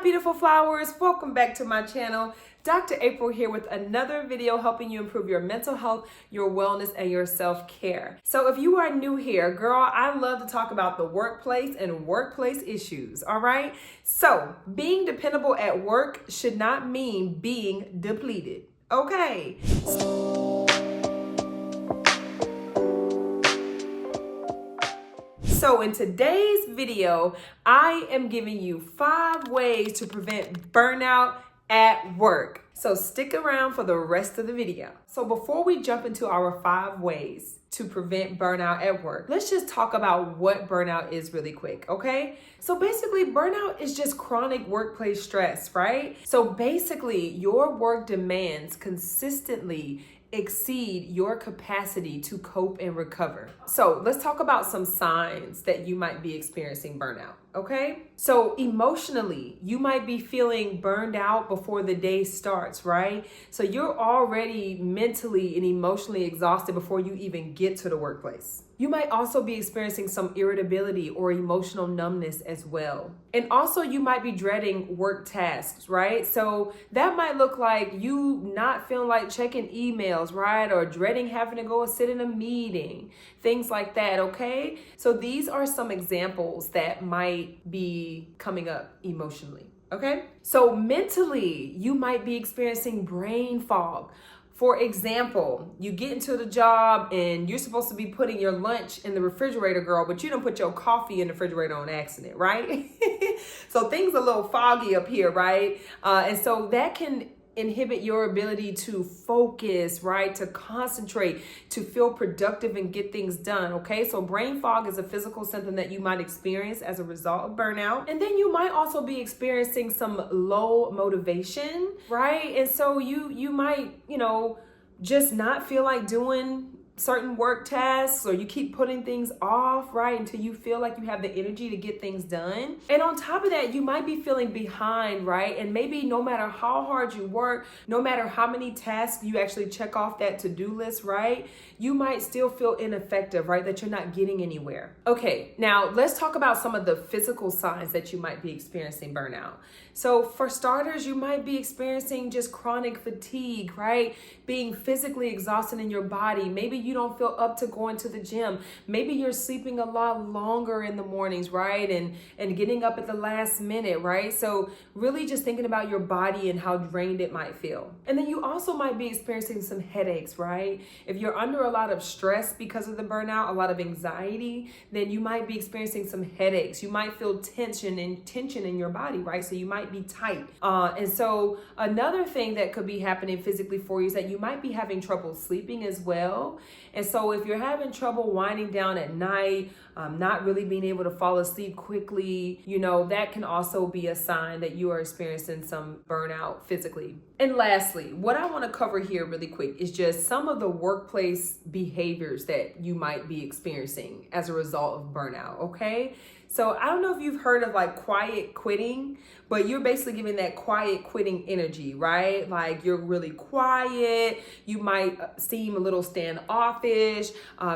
beautiful flowers, welcome back to my channel. Dr. April here with another video helping you improve your mental health, your wellness, and your self-care. So if you are new here, girl, I love to talk about the workplace and workplace issues, all right? So being dependable at work should not mean being depleted, okay? So in today's video, I am giving you 5 ways to prevent burnout at work. So stick around for the rest of the video. So before we jump into our 5 ways to prevent burnout at work, let's just talk about what burnout is really quick, okay? So basically, burnout is just chronic workplace stress, right? So basically, your work demands consistently exceed your capacity to cope and recover. So let's talk about some signs that you might be experiencing burnout, okay? So emotionally, you might be feeling burned out before the day starts, right? So you're already mentally and emotionally exhausted before you even get to the workplace. You might also be experiencing some irritability or emotional numbness as well. And also you might be dreading work tasks, right? So that might look like you not feeling like checking emails, right? Or dreading having to go and sit in a meeting, things like that, okay? So these are some examples that might be coming up emotionally, okay? So mentally, you might be experiencing brain fog. For example, you get into the job and you're supposed to be putting your lunch in the refrigerator, girl, but you don't put your coffee in the refrigerator on accident, right? So things are a little foggy up here, right? And so that can inhibit your ability to focus, right? To concentrate, to feel productive and get things done, okay? So brain fog is a physical symptom that you might experience as a result of burnout. And then you might also be experiencing some low motivation, right? And so you might, just not feel like doing certain work tasks, or you keep putting things off, right, until you feel like you have the energy to get things done. And on top of that, you might be feeling behind, right? And maybe no matter how hard you work, no matter how many tasks you actually check off that to-do list, right, you might still feel ineffective, right, that you're not getting anywhere. Okay, now let's talk about some of the physical signs that you might be experiencing burnout. So for starters, you might be experiencing just chronic fatigue, right? Being physically exhausted in your body. Maybe you don't feel up to going to the gym. Maybe you're sleeping a lot longer in the mornings, right? And getting up at the last minute, right? So really just thinking about your body and how drained it might feel. And then you also might be experiencing some headaches, right? If you're under a lot of stress because of the burnout, a lot of anxiety, then you might be experiencing some headaches. You might feel tension in your body, right? So you might be tight. And so another thing that could be happening physically for you is that you might be having trouble sleeping as well. And so if you're having trouble winding down at night, not really being able to fall asleep quickly, that can also be a sign that you are experiencing some burnout physically. And lastly, what I want to cover here really quick is just some of the workplace behaviors that you might be experiencing as a result of burnout, okay? So I don't know if you've heard of like quiet quitting, but you're basically giving that quiet quitting energy, right? Like you're really quiet. You might seem a little standoffish.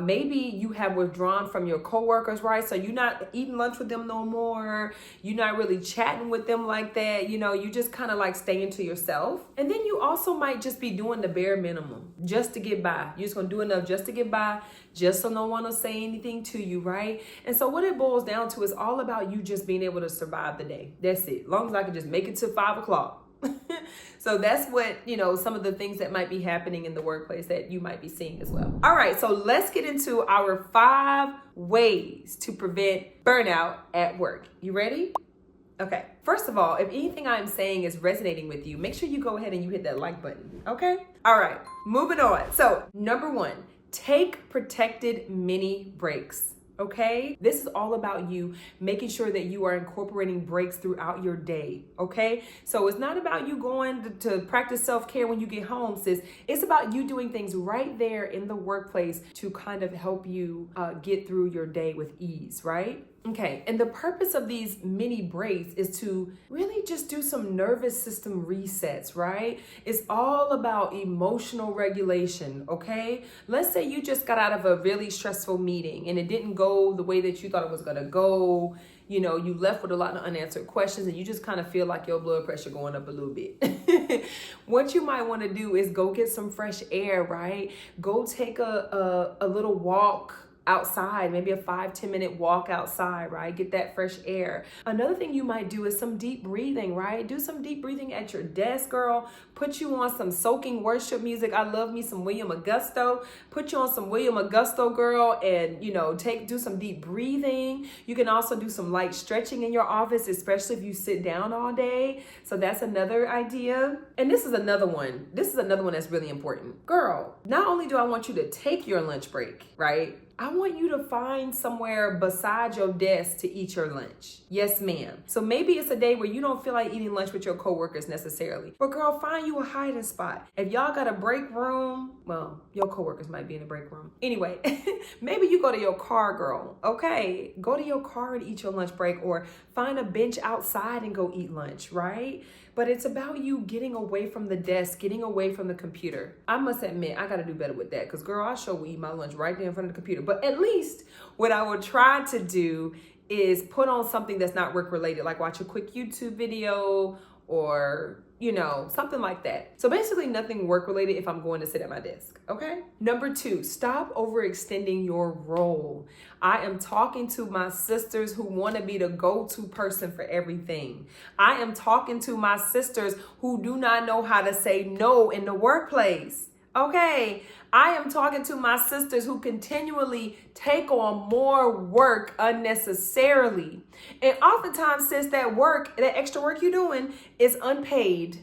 Maybe you have withdrawn from your coworkers, right? So you're not eating lunch with them no more. You're not really chatting with them like that. You just kind of like staying to yourself. And then you also might just be doing the bare minimum just to get by. You're just going to do enough just to get by, just so no one will say anything to you, right? And so what it boils down to is all about you just being able to survive the day. That's it. As long as I can just make it to 5 o'clock. So that's what, some of the things that might be happening in the workplace that you might be seeing as well. All right, so let's get into our 5 ways to prevent burnout at work. You ready? Okay. First of all, if anything I'm saying is resonating with you, make sure you go ahead and you hit that like button, okay? All right, moving on. So number 1, take protected mini breaks. Okay, this is all about you making sure that you are incorporating breaks throughout your day. Okay, so it's not about you going to practice self-care when you get home, sis. It's about you doing things right there in the workplace to kind of help you get through your day with ease, right? Okay, and the purpose of these mini breaks is to really just do some nervous system resets, right? It's all about emotional regulation, okay? Let's say you just got out of a really stressful meeting and it didn't go the way that you thought it was gonna go. you left with a lot of unanswered questions and you just kind of feel like your blood pressure going up a little bit. What you might want to do is go get some fresh air, right? Go take a little walk outside, maybe a 5-10 minute walk outside, right? Get that fresh air. Another thing you might do is some deep breathing, right? Do some deep breathing at your desk, girl. Put you on some soaking worship music. I love me some William Augusto. Put you on some William Augusto, girl, and do some deep breathing. You can also do some light stretching in your office, especially if you sit down all day. So that's another idea. And this is another one. This is another one that's really important. Girl, not only do I want you to take your lunch break, right? I want you to find somewhere beside your desk to eat your lunch. Yes, ma'am. So maybe it's a day where you don't feel like eating lunch with your coworkers necessarily. But girl, find you a hiding spot. If y'all got a break room, well, your coworkers might be in the break room. Anyway, maybe you go to your car, girl. Okay, go to your car and eat your lunch break, or find a bench outside and go eat lunch, right? But it's about you getting away from the desk, getting away from the computer. I must admit, I gotta do better with that, because girl, I sure will eat my lunch right there in front of the computer. But at least what I will try to do is put on something that's not work related, like watch a quick YouTube video or something like that. So basically nothing work related if I'm going to sit at my desk, okay? Number 2, stop overextending your role. I am talking to my sisters who want to be the go-to person for everything. I am talking to my sisters who do not know how to say no in the workplace. Okay, I am talking to my sisters who continually take on more work unnecessarily. And oftentimes, sis, that extra work you're doing is unpaid,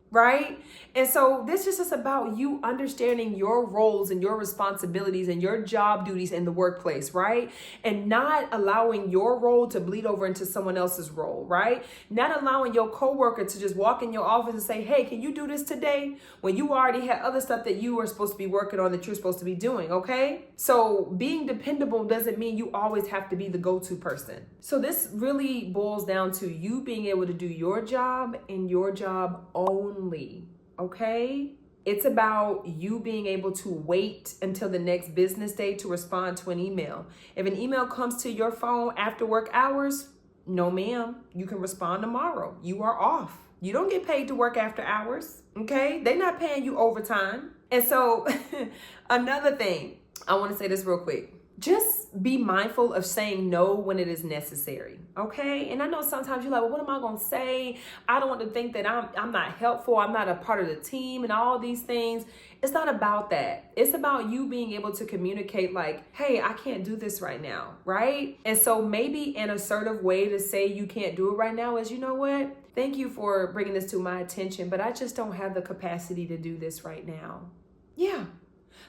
right? And so this is just about you understanding your roles and your responsibilities and your job duties in the workplace, right? And not allowing your role to bleed over into someone else's role, right? Not allowing your coworker to just walk in your office and say, hey, can you do this today? When you already had other stuff that you were supposed to be working on that you're supposed to be doing, okay? So being dependable doesn't mean you always have to be the go-to person. So this really boils down to you being able to do your job and your job only. Okay? It's about you being able to wait until the next business day to respond to an email. If an email comes to your phone after work hours, no ma'am, you can respond tomorrow. You are off. You don't get paid to work after hours, okay? They're not paying you overtime. And so another thing, I want to say this real quick. Just be mindful of saying no when it is necessary, okay? And I know sometimes you're like, well, what am I going to say? I don't want to think that I'm not helpful. I'm not a part of the team and all these things. It's not about that. It's about you being able to communicate like, hey, I can't do this right now, right? And so maybe an assertive way to say you can't do it right now is, you know what? Thank you for bringing this to my attention, but I just don't have the capacity to do this right now. Yeah.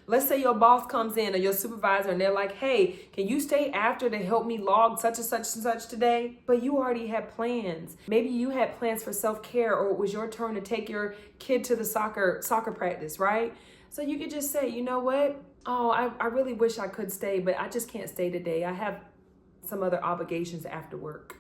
Let's say your boss comes in or your supervisor and they're like, hey, can you stay after to help me log such and such and such today? But you already had plans. Maybe you had plans for self-care, or it was your turn to take your kid to the soccer practice, right? So you could just say, you know what? Oh, I really wish I could stay, but I just can't stay today. I have some other obligations after work,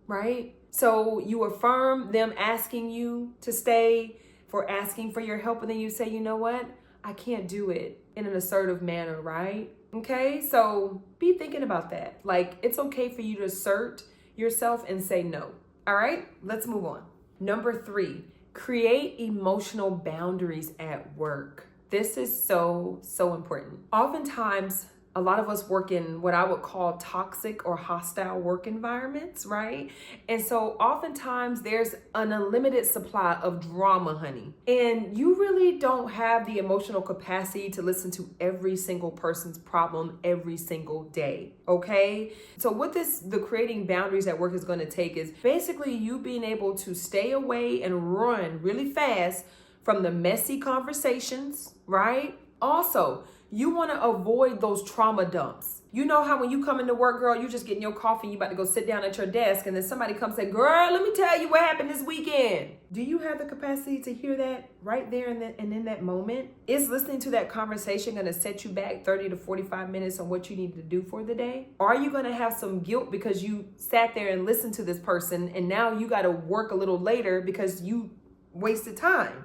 right? So you affirm them asking you to stay, for asking for your help, and then you say, you know what? I can't do it in an assertive manner, right? Okay, so be thinking about that. Like, it's okay for you to assert yourself and say no. All right, let's move on. Number 3, create emotional boundaries at work. This is so important. Oftentimes, a lot of us work in what I would call toxic or hostile work environments, right? And so oftentimes there's an unlimited supply of drama, honey. And you really don't have the emotional capacity to listen to every single person's problem every single day, okay? So what the creating boundaries at work is going to take is basically you being able to stay away and run really fast from the messy conversations, right? Also, you want to avoid those trauma dumps. You know how when you come into work, girl, you just getting your coffee, you about to go sit down at your desk, and then somebody comes and say, girl, let me tell you what happened this weekend. Do you have the capacity to hear that right there and in that moment? Is listening to that conversation going to set you back 30 to 45 minutes on what you need to do for the day? Or are you going to have some guilt because you sat there and listened to this person, and now you got to work a little later because you wasted time?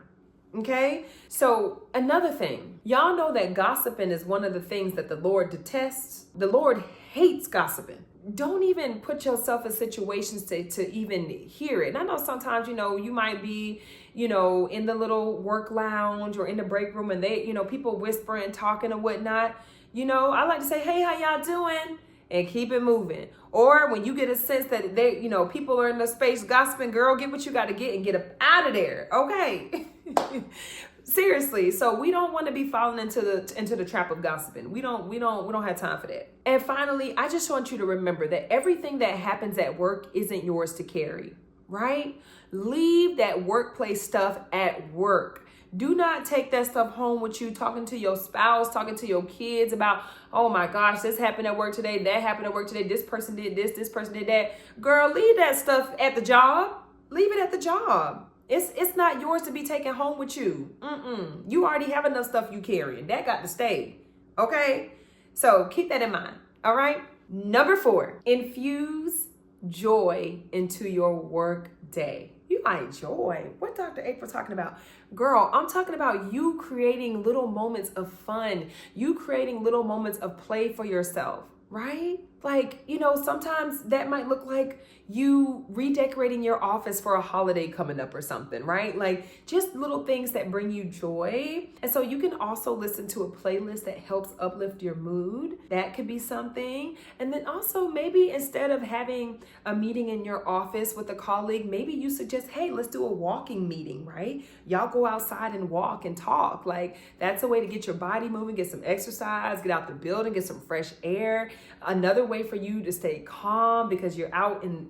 Okay, so another thing, y'all know that gossiping is one of the things that the Lord detests. The Lord hates gossiping. don't even put yourself in situations to even hear it. And I know sometimes, you might be, in the little work lounge or in the break room and they, people whispering, talking and whatnot. I like to say, hey, how y'all doing? And keep it moving. Or when you get a sense that they, people are in the space gossiping, girl, get what you got to get and get up out of there. Okay. Seriously. So we don't want to be falling into the trap of gossiping. We don't have time for that. And finally, I just want you to remember that everything that happens at work isn't yours to carry, right? Leave that workplace stuff at work. Do not take that stuff home with you, talking to your spouse, talking to your kids about, oh my gosh, this happened at work today, that happened at work today, this person did this person did that. Girl, leave that stuff at the job. Leave it at the job. It's not yours to be taken home with you. You already have enough stuff you carry, and that got to stay. Okay? So keep that in mind. All right? Number 4, infuse joy into your work day. You like joy? What Dr. April talking about? Girl, I'm talking about you creating little moments of fun. You creating little moments of play for yourself, right? Like, sometimes that might look like you redecorating your office for a holiday coming up or something, right? Like just little things that bring you joy. And so you can also listen to a playlist that helps uplift your mood. That could be something. And then also maybe instead of having a meeting in your office with a colleague, maybe you suggest, hey, let's do a walking meeting, right? Y'all go outside and walk and talk. Like that's a way to get your body moving, get some exercise, get out the building, get some fresh air. Another way for you to stay calm because you're out in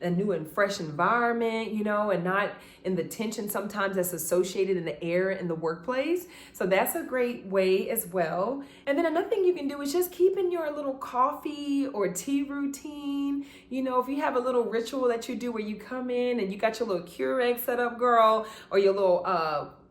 a new and fresh environment, and not in the tension sometimes that's associated in the air in the workplace. So that's a great way as well. And then another thing you can do is just keeping your little coffee or tea routine. If you have a little ritual that you do where you come in and you got your little Keurig set up, girl, or your little,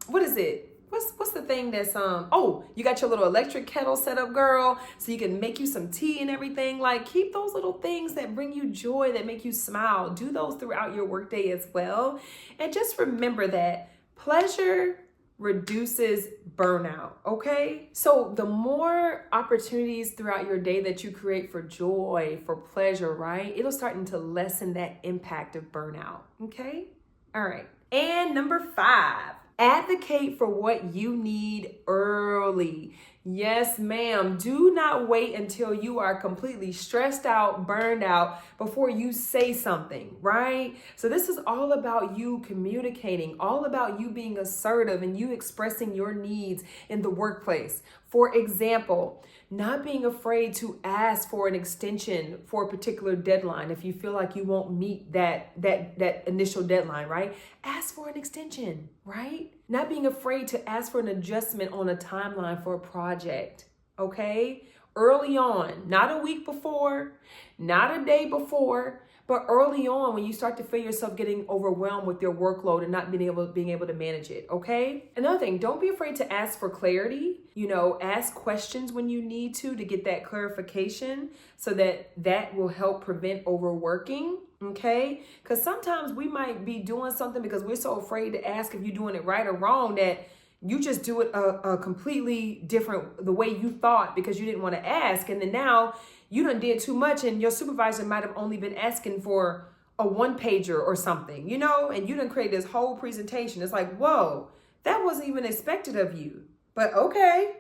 what is it? What's the thing that's, you got your little electric kettle set up, girl, so you can make you some tea and everything. Like keep those little things that bring you joy, that make you smile. Do those throughout your workday as well. And just remember that pleasure reduces burnout, okay? So the more opportunities throughout your day that you create for joy, for pleasure, right? It'll start to lessen that impact of burnout, okay? All right. And number 5. Advocate for what you need early. Yes, ma'am. Do not wait until you are completely stressed out, burned out before you say something, right? So this is all about you communicating, all about you being assertive and you expressing your needs in the workplace. For example, not being afraid to ask for an extension for a particular deadline if you feel like you won't meet that initial deadline, right? Ask for an extension, right? Not being afraid to ask for an adjustment on a timeline for a project, okay? Early on, not a week before, not a day before, but early on when you start to feel yourself getting overwhelmed with your workload and not being able to manage it, okay? Another thing, don't be afraid to ask for clarity. Ask questions when you need to get that clarification so that will help prevent overworking, okay? Because sometimes we might be doing something because we're so afraid to ask if you're doing it right or wrong that you just do it a completely different, the way you thought because you didn't want to ask. And then now you done did too much and your supervisor might have only been asking for a 1-pager or something, and you done create this whole presentation. It's like, whoa, that wasn't even expected of you, but okay,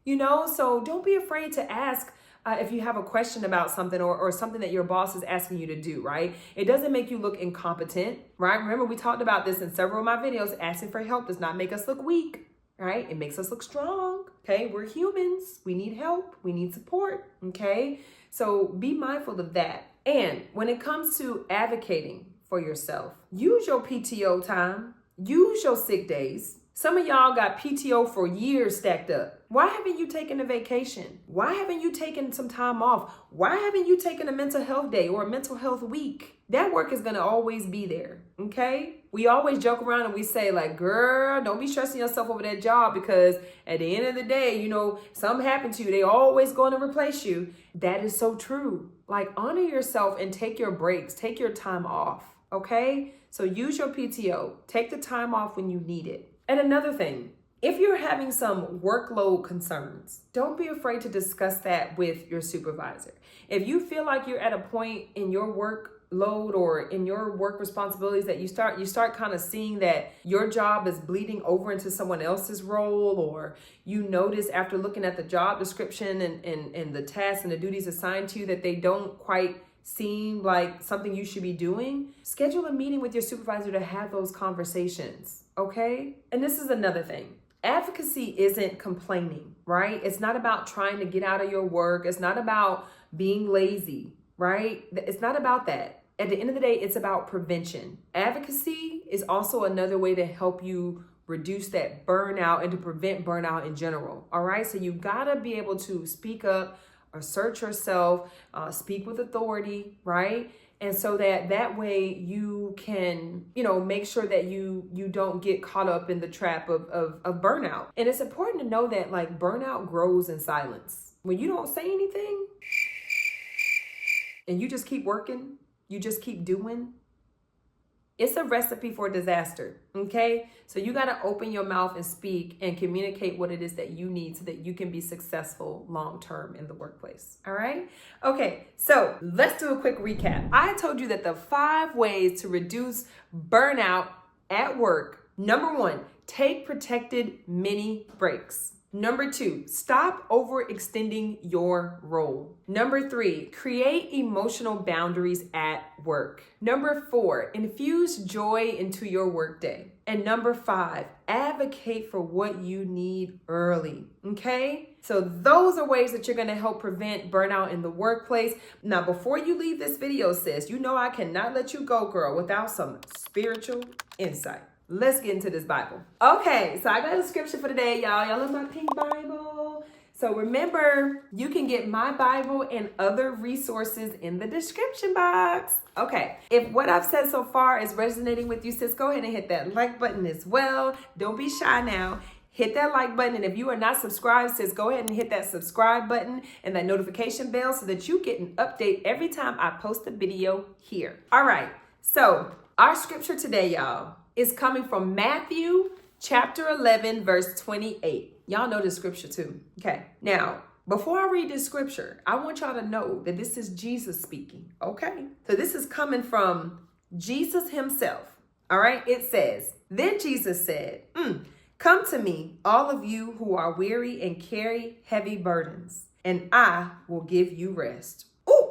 so don't be afraid to ask if you have a question about something or something that your boss is asking you to do, right? It doesn't make you look incompetent, right? Remember, we talked about this in several of my videos. Asking for help does not make us look weak, right? It makes us look strong, okay? We're humans. We need help. We need support, okay? So be mindful of that. And when it comes to advocating for yourself, use your PTO time, use your sick days. Some of y'all got PTO for years stacked up. Why haven't you taken a vacation? Why haven't you taken some time off? Why haven't you taken a mental health day or a mental health week? That work is going to always be there, okay? We always joke around and we say like, girl, don't be stressing yourself over that job because at the end of the day, something happened to you. They always going to replace you. That is so true. Like honor yourself and take your breaks, take your time off, okay? So use your PTO, take the time off when you need it. And another thing, If you're having some workload concerns, don't be afraid to discuss that with your supervisor. If you feel like you're at a point in your workload or in your work responsibilities that you start kind of seeing that your job is bleeding over into someone else's role, or you notice after looking at the job description and the tasks and the duties assigned to you that they don't quite seem like something you should be doing, schedule a meeting with your supervisor to have those conversations, okay? And this is another thing. Advocacy isn't complaining, right? It's not about trying to get out of your work. It's not about being lazy, right? It's not about that. At the end of the day, it's about prevention. Advocacy is also another way to help you reduce that burnout and to prevent burnout in general, all right? So you gotta be able to speak up, assert yourself, speak with authority, right? And so that way you can, make sure that you don't get caught up in the trap of burnout. And it's important to know that like burnout grows in silence. When you don't say anything and you just keep working, you just keep doing, it's a recipe for disaster, okay? So you got to open your mouth and speak and communicate what it is that you need so that you can be successful long-term in the workplace, all right? Okay, so let's do a quick recap. I told you that the 5 ways to reduce burnout at work. Number 1, take protected mini breaks. Number 2, stop overextending your role. Number 3, create emotional boundaries at work. Number 4, infuse joy into your workday. And number 5, advocate for what you need early, okay? So those are ways that you're gonna help prevent burnout in the workplace. Now, before you leave this video, sis, you know I cannot let you go, girl, without some spiritual insight. Let's get into this Bible. Okay, so I got a scripture for today, y'all. Y'all love my pink Bible. So remember, you can get my Bible and other resources in the description box. Okay, if what I've said so far is resonating with you, sis, go ahead and hit that like button as well. Don't be shy now. Hit that like button. And if you are not subscribed, sis, go ahead and hit that subscribe button and that notification bell so that you get an update every time I post a video here. All right, so our scripture today, y'all, is coming from Matthew chapter 11, verse 28. Y'all know this scripture too. Okay. Now, before I read this scripture, I want y'all to know that this is Jesus speaking. Okay. So this is coming from Jesus himself. All right. It says, then Jesus said, come to me, all of you who are weary and carry heavy burdens, and I will give you rest. Ooh.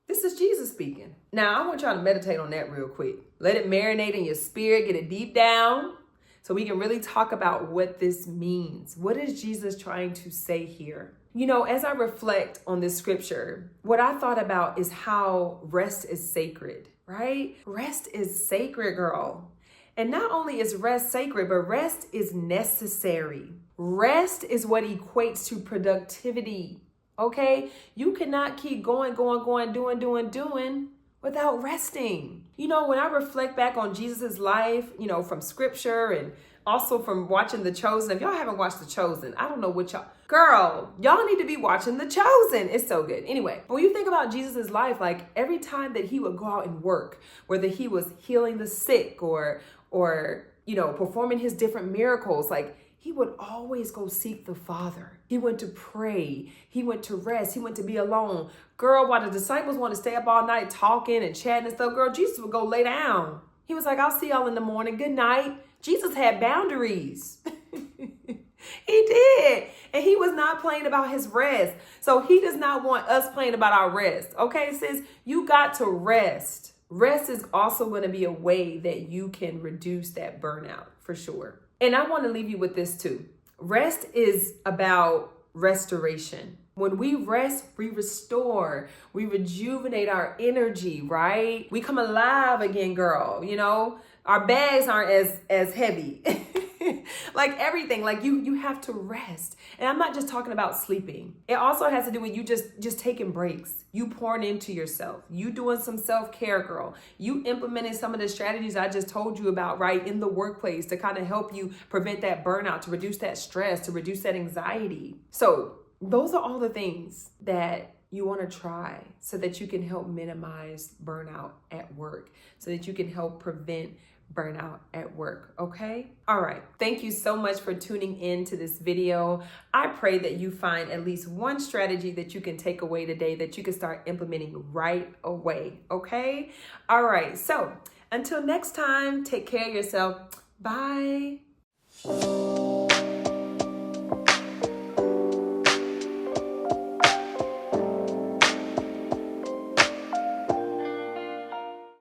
This is Jesus speaking. Now, I want y'all to meditate on that real quick. Let it marinate in your spirit, get it deep down, so we can really talk about what this means. What is Jesus trying to say here? As I reflect on this scripture, what I thought about is how rest is sacred, right? Rest is sacred, girl. And not only is rest sacred, but rest is necessary. Rest is what equates to productivity. Okay, you cannot keep going, doing without resting. When I reflect back on Jesus's life, from scripture and also from watching The Chosen. If y'all haven't watched The Chosen, I don't know what y'all need to be watching The Chosen. It's so good. Anyway, when you think about Jesus's life, like every time that he would go out and work, whether he was healing the sick or performing his different miracles, like he would always go seek the Father. He went to pray. He went to rest. He went to be alone. Girl, while the disciples want to stay up all night talking and chatting and stuff, girl, Jesus would go lay down. He was like, I'll see y'all in the morning. Good night. Jesus had boundaries. He did. And he was not playing about his rest. So he does not want us playing about our rest. Okay, sis, you got to rest. Rest is also going to be a way that you can reduce that burnout for sure. And I want to leave you with this too. Rest is about restoration. When we rest, we restore, we rejuvenate our energy, right? We come alive again, girl. Our bags aren't as heavy. Like everything, like you have to rest. And I'm not just talking about sleeping. It also has to do with you just taking breaks. You pouring into yourself. You doing some self-care, girl. You implementing some of the strategies I just told you about, right, in the workplace to kind of help you prevent that burnout, to reduce that stress, to reduce that anxiety. So those are all the things that you want to try so that you can help minimize burnout at work, so that you can help prevent burnout at work, okay? All right, thank you so much for tuning in to this video. I pray that you find at least one strategy that you can take away today that you can start implementing right away, okay? All right, so until next time, take care of yourself. Bye.